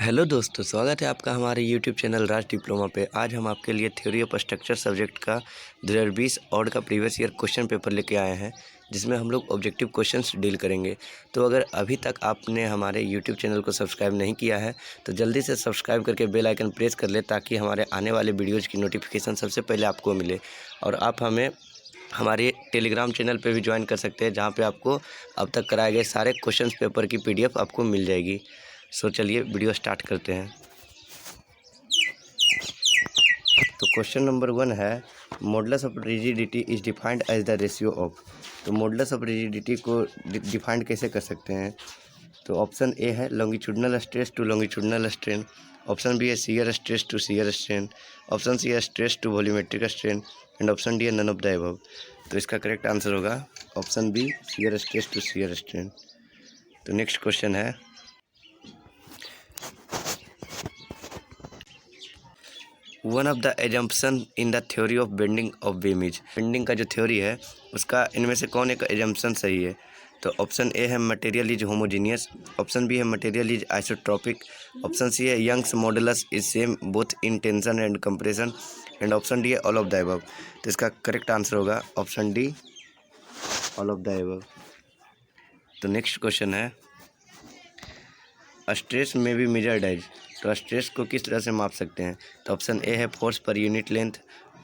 Hello दोस्तों, स्वागत है आपका हमारे यूट्यूब चैनल राज डिप्लोमा पे। आज हम आपके लिए थ्योरी ऑफ स्ट्रक्चर सब्जेक्ट का 2020 और का प्रीवियस ईयर क्वेश्चन पेपर लेके आए हैं, जिसमें हम लोग ऑब्जेक्टिव क्वेश्चंस डील करेंगे। तो अगर अभी तक आपने हमारे यूट्यूब चैनल को सब्सक्राइब नहीं किया है तो जल्दी से सब्सक्राइब करके बेल आइकन प्रेस कर ले, ताकि हमारे आने वाले वीडियोज़ की नोटिफिकेशन सबसे पहले आपको मिले। और आप हमें हमारे टेलीग्राम चैनल पे भी ज्वाइन कर सकते हैं, जहाँ पे आपको अब तक कराए गए सारे क्वेश्चंस पेपर की PDF आपको मिल जाएगी। सो चलिए वीडियो स्टार्ट करते हैं। तो क्वेश्चन नंबर 1 है, modulus of rigidity is defined as the ratio of. तो मॉडुलस ऑफ रिजिडिटी को डिफाइंड कैसे कर सकते हैं? तो ऑप्शन ए है longitudinal stress to longitudinal strain, option B है shear stress to shear strain, option C है stress to volumetric strain, and option D है नन ऑफ द अबव। तो इसका करेक्ट आंसर होगा option B, shear stress to shear strain. तो next question है, one of the assumption in the theory of bending of beam is. Bending का जो theory है उसका इनमें से कौन एक एजम्पशन सही है? तो ऑप्शन ए है material is homogeneous, option B है material is isotropic, option C है Young's modulus is same both in tension and compression, and option D है ऑल ऑफ द अबव। तो इसका करेक्ट आंसर होगा option D, all of the above. तो next question है, stress में भी measured as. तो स्ट्रेस को किस तरह से माप सकते हैं? तो ऑप्शन ए है फोर्स पर यूनिट लेंथ,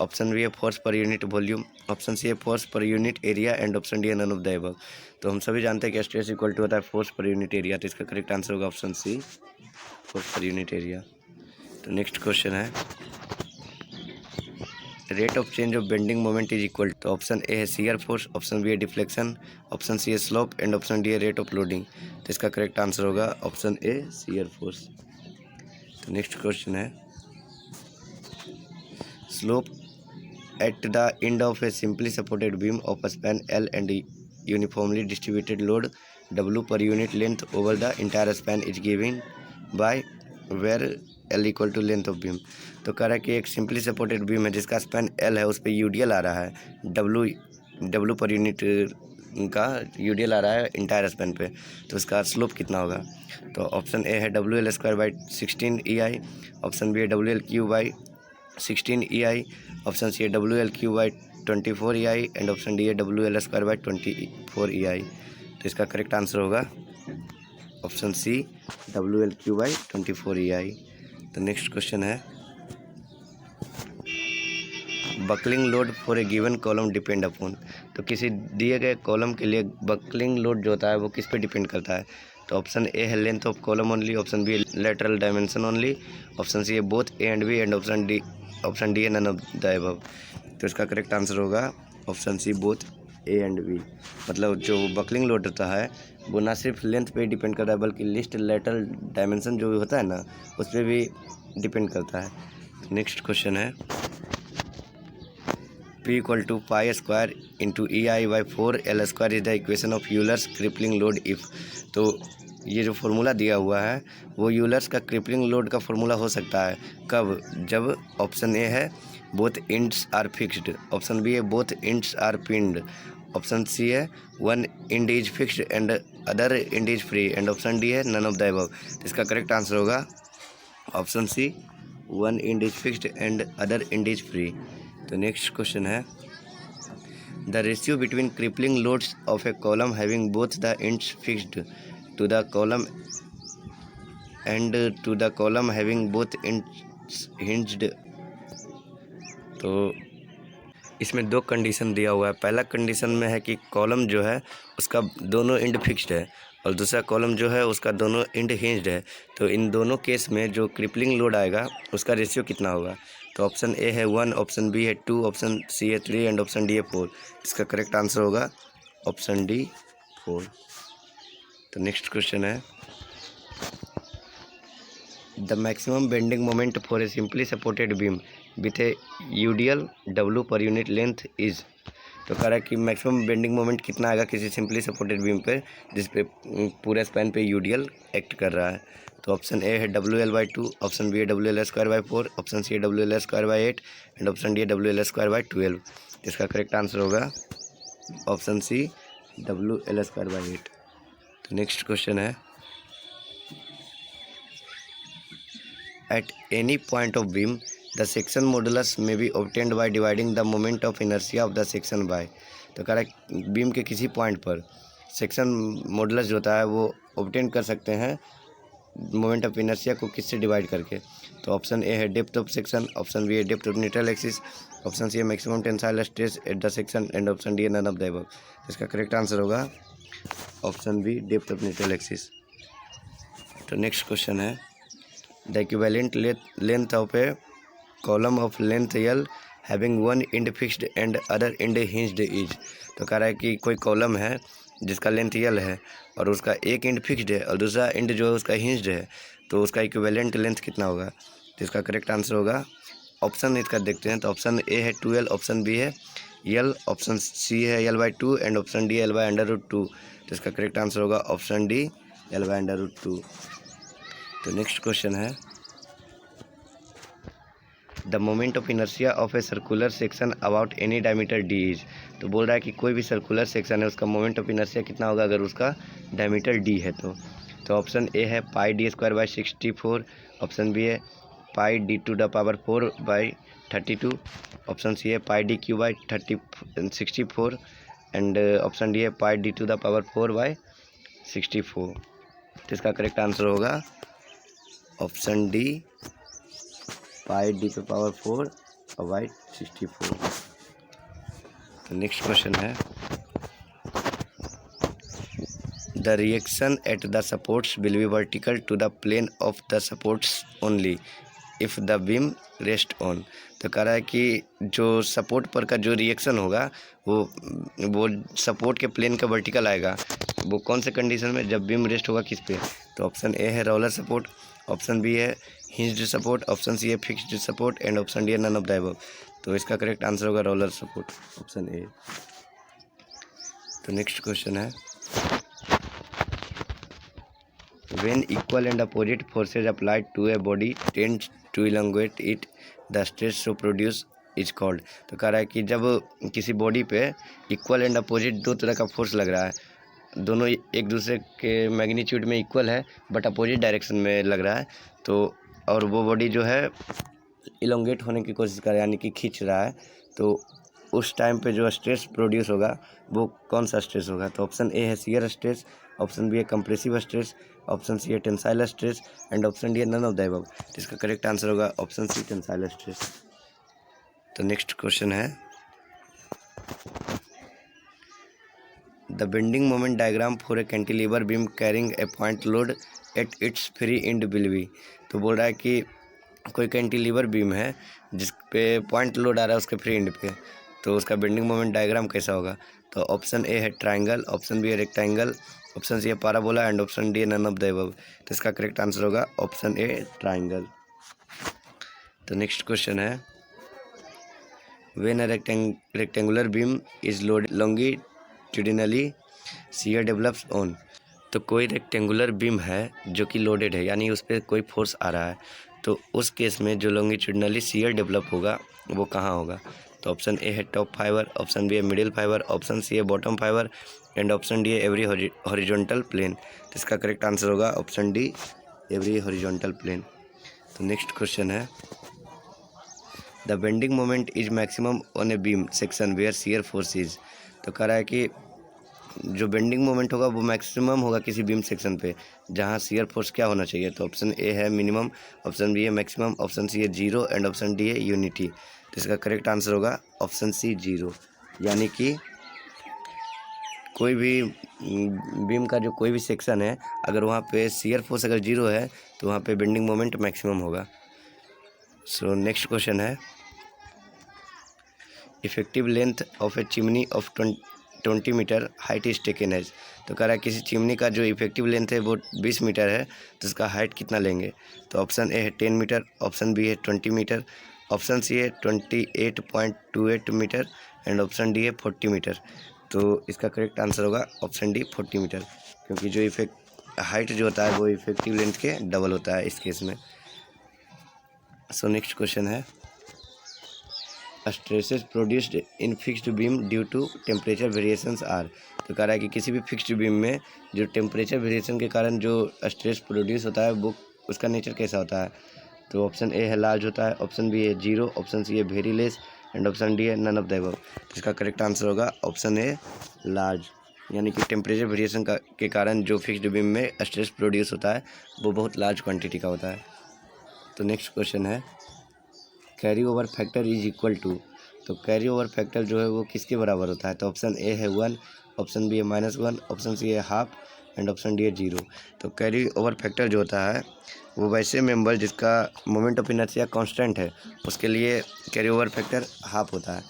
ऑप्शन बी है फोर्स पर यूनिट वॉल्यूम, ऑप्शन सी है फोर्स पर unit area, and option D है नन ऑफ द अबव। तो हम सभी जानते हैं कि स्ट्रेस इक्वल टू होता है फोर्स पर यूनिट एरिया। तो इसका करेक्ट आंसर होगा ऑप्शन सी, फोर्स पर यूनिट एरिया। तो नेक्स्ट क्वेश्चन है, rate of change of bending moment is equal. तो ऑप्शन ए है शियर फोर्स, ऑप्शन बी है डिफ्लेक्शन, ऑप्शन सी है स्लोप, एंड ऑप्शन डी है रेट ऑफ लोडिंग। तो इसका करेक्ट आंसर होगा ऑप्शन ए, शियर फोर्स। तो नेक्स्ट क्वेश्चन है, slope at the end of a simply supported beam of span L and uniformly distributed load W पर unit length over the entire span is given by where L equal to length of beam. तो कह रहा है कि एक simply supported beam है जिसका span L है, उस पर UDL आ रहा है, W पर यूनिट का UDL आ रहा है इंटायर स्पैन पे। तो उसका स्लोप कितना होगा? तो ऑप्शन ए है WL²/16 EI, ऑप्शन बी है WL³/16 EI, ऑप्शन सी है WL³/24 EI, and option D है WL²/24 EI। तो इसका करेक्ट आंसर होगा ऑप्शन सी, WL³/24 EI। तो नेक्स्ट क्वेश्चन है, buckling load for a given column depend upon. तो किसी दिए गए कॉलम के लिए बकलिंग लोड जो होता है वो किस पे डिपेंड करता है? तो ऑप्शन ए है length of column only, option B है lateral dimension only, option C है both A and B, and option D है नन ऑफ द अबव। तो इसका करेक्ट आंसर होगा option C, both A and B. मतलब जो buckling load होता है वो ना सिर्फ लेंथ पे डिपेंड करता है, बल्कि लिस्ट लेटरल डायमेंशन जो होता है ना उस पर भी डिपेंड करता है। नेक्स्ट क्वेश्चन है, P = π² × EI/4L² is the equation of Euler's crippling load if. तो ये जो फार्मूला दिया हुआ है वो यूलर्स का क्रिपलिंग लोड का फार्मूला हो सकता है कब? जब ऑप्शन ए है both ends are fixed, option B है both ends are pinned, option C है one end is fixed and other end is free, and option D है नन ऑफ द अबव। इसका करेक्ट आंसर होगा option C, one end is fixed and other end is free. तो next question है, the ratio between crippling loads of a column having both the ends fixed to the column and to the column having both ends hinged. तो इसमें दो condition दिया हुआ है। पहला condition में है कि कॉलम जो है उसका दोनों एंड फिक्स्ड है, और दूसरा कॉलम जो है उसका दोनों एंड हिंज्ड है। तो इन दोनों केस में जो क्रिपलिंग लोड आएगा उसका रेशियो कितना होगा? तो ऑप्शन ए है 1, ऑप्शन बी है 2, ऑप्शन सी है 3, एंड ऑप्शन डी है 4। इसका करेक्ट आंसर होगा ऑप्शन डी, 4। तो नेक्स्ट क्वेश्चन है, the maximum bending moment for a simply supported beam width A UDL W पर यूनिट लेंथ इज। तो कह रहा है कि मैक्सिमम बेंडिंग मोमेंट कितना आएगा किसी सिंपली सपोर्टेड बीम पे जिस पे पूरे स्पैन पे UDL एक्ट कर रहा है? तो ऑप्शन ए है WL/2, ऑप्शन बी है WL²/4, ऑप्शन सी है WL²/8, एंड ऑप्शन डी है WL²/12। इसका करेक्ट आंसर होगा ऑप्शन सी, WL²/8। तो नेक्स्ट क्वेश्चन है, at any point of beam the section modulus may be obtained by dividing the moment of inertia of the section by. तो कह रहा है beam के किसी पॉइंट पर सेक्शन मॉडुलस जो होता है वो ऑब्टेन कर सकते हैं मोमेंट ऑफ इनर्शिया को किससे डिवाइड करके। तो ऑप्शन ए है depth of section, option B है depth of neutral axis, option C है maximum tensile stress at the section and option D है नन ऑफ द अबव। इसका करेक्ट आंसर होगा option B depth of neutral axis. तो next question है the equivalent length of a column of length L having one end fixed and other end hinged is. तो कह रहा है कि कोई कॉलम है जिसका लेंथ एल है और उसका एक एंड फिक्स्ड है और दूसरा एंड जो है उसका हिंज्ड है, तो उसका इक्विवेलेंट लेंथ कितना होगा। तो इसका करेक्ट आंसर होगा ऑप्शन इसका देखते हैं। तो ऑप्शन ए है 2l, ऑप्शन बी है यल, ऑप्शन सी है l/2 and option D l/√2। तो इसका करेक्ट आंसर होगा ऑप्शन डी l/√2। तो नेक्स्ट क्वेश्चन है the moment of inertia of a circular section about any diameter D is. तो बोल रहा है कि कोई भी सर्कुलर सेक्शन है उसका मोमेंट ऑफ इनर्शिया कितना होगा अगर उसका डायमीटर डी है। तो ऑप्शन ए है πd²/64, ऑप्शन बी है πd⁴/32, ऑप्शन सी है πdq/64 एंड ऑप्शन डी है πd⁴/64। तो इसका करेक्ट आंसर होगा ऑप्शन डी πd⁴/64। तो नेक्स्ट क्वेश्चन है the reaction at the supports will be vertical to the plane of the supports only if the beam rest on. तो कह रहा है कि जो सपोर्ट पर का जो रिएक्शन होगा वो सपोर्ट के प्लेन का वर्टिकल आएगा, वो कौन से कंडीशन में, जब बीम रेस्ट होगा किस पे। तो ऑप्शन ए है रोलर सपोर्ट, ऑप्शन बी है हिंज्ड सपोर्ट, ऑप्शन सी है fixed support and option D है नन ऑफ द अबव। तो इसका करेक्ट आंसर होगा रोलर सपोर्ट, ऑप्शन ए। तो नेक्स्ट क्वेश्चन है when equal and opposite forces applied to a body tends to elongate it the stress so produce is called। तो कह रहा है कि जब किसी बॉडी पे इक्वल एंड अपोजिट दो तरह का फोर्स लग रहा है, दोनों एक दूसरे के मैग्नीट्यूड में इक्वल है बट अपोजिट डायरेक्शन में लग रहा है, तो और वो बॉडी जो है इलोंगेट होने की कोशिश कर रहा है यानी कि खींच रहा है, तो उस टाइम पे जो स्ट्रेस प्रोड्यूस होगा वो कौन सा स्ट्रेस होगा। तो ऑप्शन ए है शियर स्ट्रेस, ऑप्शन बी है कंप्रेसिव स्ट्रेस, ऑप्शन सी है tensile stress and option D है नन ऑफ द अबव। इसका करेक्ट आंसर होगा ऑप्शन सी टेंसाइल स्ट्रेस। तो नेक्स्ट क्वेश्चन है the bending moment diagram for a cantilever beam carrying a point load at its free and will be. तो बोल रहा है कि कोई कैंटिलीवर बीम है जिस पे पॉइंट लोड आ रहा है उसके फ्री एंड पे, तो उसका बेंडिंग मोमेंट डायग्राम कैसा होगा। तो ऑप्शन ए है ट्राइंगल, ऑप्शन बी है रेक्टेंगल, ऑप्शन सी है पैराबोला एंड ऑप्शन डी है नन ऑफ द अबव। तो इसका करेक्ट आंसर होगा ऑप्शन ए ट्राइंगल। तो नेक्स्ट क्वेश्चन है when a rectangular beam is load longitudinally shear develops on. तो कोई रेक्टेंगुलर बीम है जो कि लोडेड है यानी उस पर कोई फोर्स आ रहा है, तो उस केस में जो लॉन्गिट्यूडिनली शियर डेवलप होगा वो कहाँ होगा। तो ऑप्शन ए है टॉप फाइबर, ऑप्शन बी है मिडिल फाइबर, ऑप्शन सी है bottom fibre and option D है एवरी हॉरिजॉन्टल प्लेन। तो इसका करेक्ट आंसर होगा option D every horizontal plane. तो नेक्स्ट क्वेश्चन है the bending moment is maximum on a beam section where shear force is. तो कह रहा है कि जो बेंडिंग मोमेंट होगा वो मैक्सिमम होगा किसी बीम सेक्शन पे जहाँ शियर फोर्स क्या होना चाहिए। तो ऑप्शन ए है मिनिमम, ऑप्शन बी है मैक्सिमम, ऑप्शन सी है 0 एंड ऑप्शन डी है यूनिटी। तो इसका करेक्ट आंसर होगा ऑप्शन सी 0, यानी कि कोई भी बीम का जो कोई भी सेक्शन है अगर वहाँ पे शियर फोर्स अगर 0 है तो वहाँ पे बेंडिंग मोमेंट मैक्सिमम होगा। सो नेक्स्ट क्वेश्चन है effective length of a chimney of 20 metre height is taken as. तो कह रहा है किसी चिमनी का जो इफेक्टिव लेंथ है वो 20 मीटर है तो उसका हाइट कितना लेंगे। तो ऑप्शन ए है 10 मीटर, ऑप्शन बी है 20 मीटर, ऑप्शन सी है 28.28 मीटर एंड ऑप्शन डी है 40 मीटर। तो इसका करेक्ट आंसर होगा ऑप्शन डी 40 मीटर, क्योंकि जो हाइट जो होता है वो इफेक्टिव लेंथ के डबल होता है इस केस में। सो नेक्स्ट क्वेश्चन है stresses produced in fixed beam due to temperature variations are. तो कह रहा है कि किसी भी फिक्स्ड बीम में जो टेम्परेचर वेरिएशन के कारण जो स्ट्रेस प्रोड्यूस होता है वो उसका नेचर कैसा होता है। तो ऑप्शन ए है लार्ज होता है, ऑप्शन बी है जीरो, ऑप्शन सी है very less and option D है नन ऑफ द अबव। इसका करेक्ट आंसर होगा ऑप्शन ए लार्ज, यानी कि टेम्परेचर वेरिएशन के कारण जो फिक्स्ड बीम में स्ट्रेस प्रोड्यूस होता है वो बहुत लार्ज क्वांटिटी का होता है। तो नेक्स्ट क्वेश्चन है carry over factor is equal to, तो कैरी ओवर फैक्टर जो है वो किसके बराबर होता है? तो ऑप्शन ए है 1, ऑप्शन बी है -1, ऑप्शन सी है हाफ एंड ऑप्शन डी है 0। तो कैरी ओवर फैक्टर जो होता है वो वैसे मेंबर जिसका मोमेंट ऑफ इनर्शिया कांस्टेंट है उसके लिए कैरी ओवर फैक्टर हाफ होता है।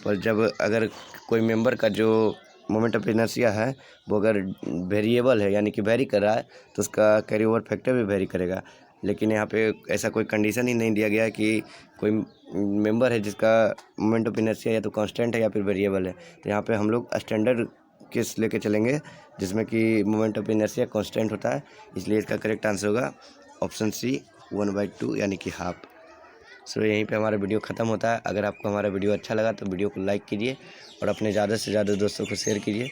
पर जब अगर कोई मेंबर का जो मोमेंट ऑफ इनर्शिया है वो अगर वेरिएबल है यानी कि वेरी कर रहा है तो उसका कैरी ओवर फैक्टर भी वेरी करेगा। लेकिन यहाँ पे ऐसा कोई कंडीशन ही नहीं दिया गया है कि कोई मेंबर है जिसका मोमेंट ऑफ इनर्शिया या तो कांस्टेंट है या फिर वेरिएबल है। तो यहाँ पे हम लोग स्टैंडर्ड केस लेके चलेंगे जिसमें कि मोमेंट ऑफ इनर्शिया कांस्टेंट होता है, इसलिए इसका करेक्ट आंसर होगा ऑप्शन सी 1/2 यानी कि हाफ। सो यहीं पे हमारा वीडियो ख़त्म होता है। अगर आपको हमारा वीडियो अच्छा लगा तो वीडियो को लाइक कीजिए और अपने ज़्यादा से ज़्यादा दोस्तों को शेयर कीजिए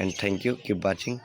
and thank you, keep watching.